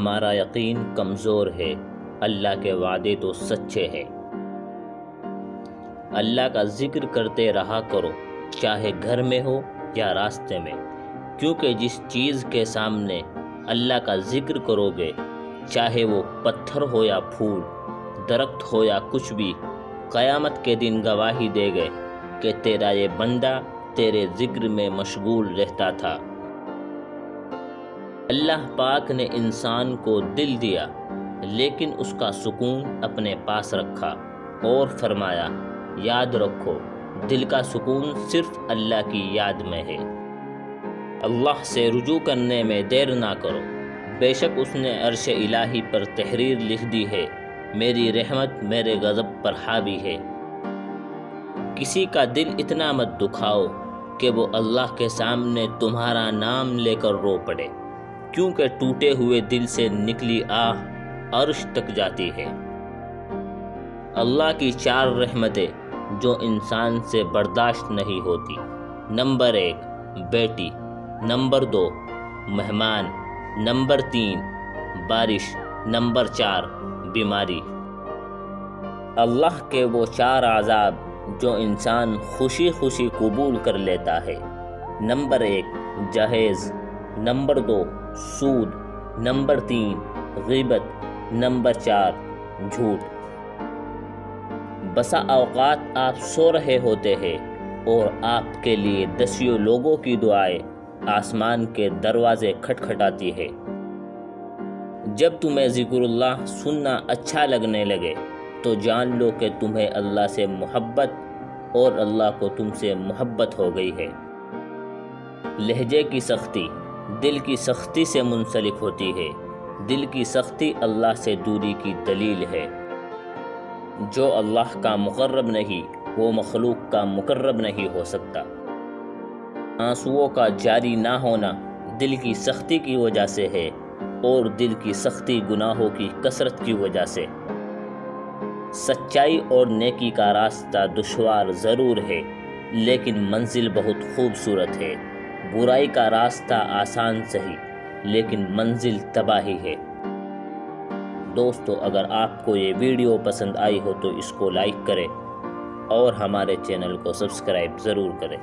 ہمارا یقین کمزور ہے، اللہ کے وعدے تو سچے ہیں۔ اللہ کا ذکر کرتے رہا کرو، چاہے گھر میں ہو یا راستے میں، کیونکہ جس چیز کے سامنے اللہ کا ذکر کرو گے، چاہے وہ پتھر ہو یا پھول، درخت ہو یا کچھ بھی، قیامت کے دن گواہی دے گے کہ تیرا یہ بندہ تیرے ذکر میں مشغول رہتا تھا۔ اللہ پاک نے انسان کو دل دیا، لیکن اس کا سکون اپنے پاس رکھا اور فرمایا، یاد رکھو دل کا سکون صرف اللہ کی یاد میں ہے۔ اللہ سے رجوع کرنے میں دیر نہ کرو، بے شک اس نے عرش الہی پر تحریر لکھ دی ہے، میری رحمت میرے غضب پر حاوی ہے۔ کسی کا دل اتنا مت دکھاؤ کہ وہ اللہ کے سامنے تمہارا نام لے کر رو پڑے، کیونکہ ٹوٹے ہوئے دل سے نکلی آہ عرش تک جاتی ہے۔ اللہ کی 4 رحمتیں جو انسان سے برداشت نہیں ہوتی۔ نمبر 1 بیٹی، نمبر 2 مہمان، نمبر 3 بارش، نمبر 4 بیماری۔ اللہ کے وہ 4 عذاب جو انسان خوشی خوشی قبول کر لیتا ہے۔ نمبر 1 جہیز، نمبر 2 سود، نمبر 3 غیبت، نمبر 4 جھوٹ۔ بسا اوقات آپ سو رہے ہوتے ہیں اور آپ کے لیے دسیوں لوگوں کی دعائیں آسمان کے دروازے کھٹکھٹاتی ہے۔ جب تمہیں ذکر اللہ سننا اچھا لگنے لگے تو جان لو کہ تمہیں اللہ سے محبت اور اللہ کو تم سے محبت ہو گئی ہے۔ لہجے کی سختی دل کی سختی سے منسلک ہوتی ہے، دل کی سختی اللہ سے دوری کی دلیل ہے۔ جو اللہ کا مقرب نہیں وہ مخلوق کا مقرب نہیں ہو سکتا۔ آنسوؤں کا جاری نہ ہونا دل کی سختی کی وجہ سے ہے، اور دل کی سختی گناہوں کی کثرت کی وجہ سے۔ سچائی اور نیکی کا راستہ دشوار ضرور ہے، لیکن منزل بہت خوبصورت ہے۔ برائی کا راستہ آسان سہی، لیکن منزل تباہی ہے۔ دوستو، اگر آپ کو یہ ویڈیو پسند آئی ہو تو اس کو لائک کریں اور ہمارے چینل کو سبسکرائب ضرور کریں۔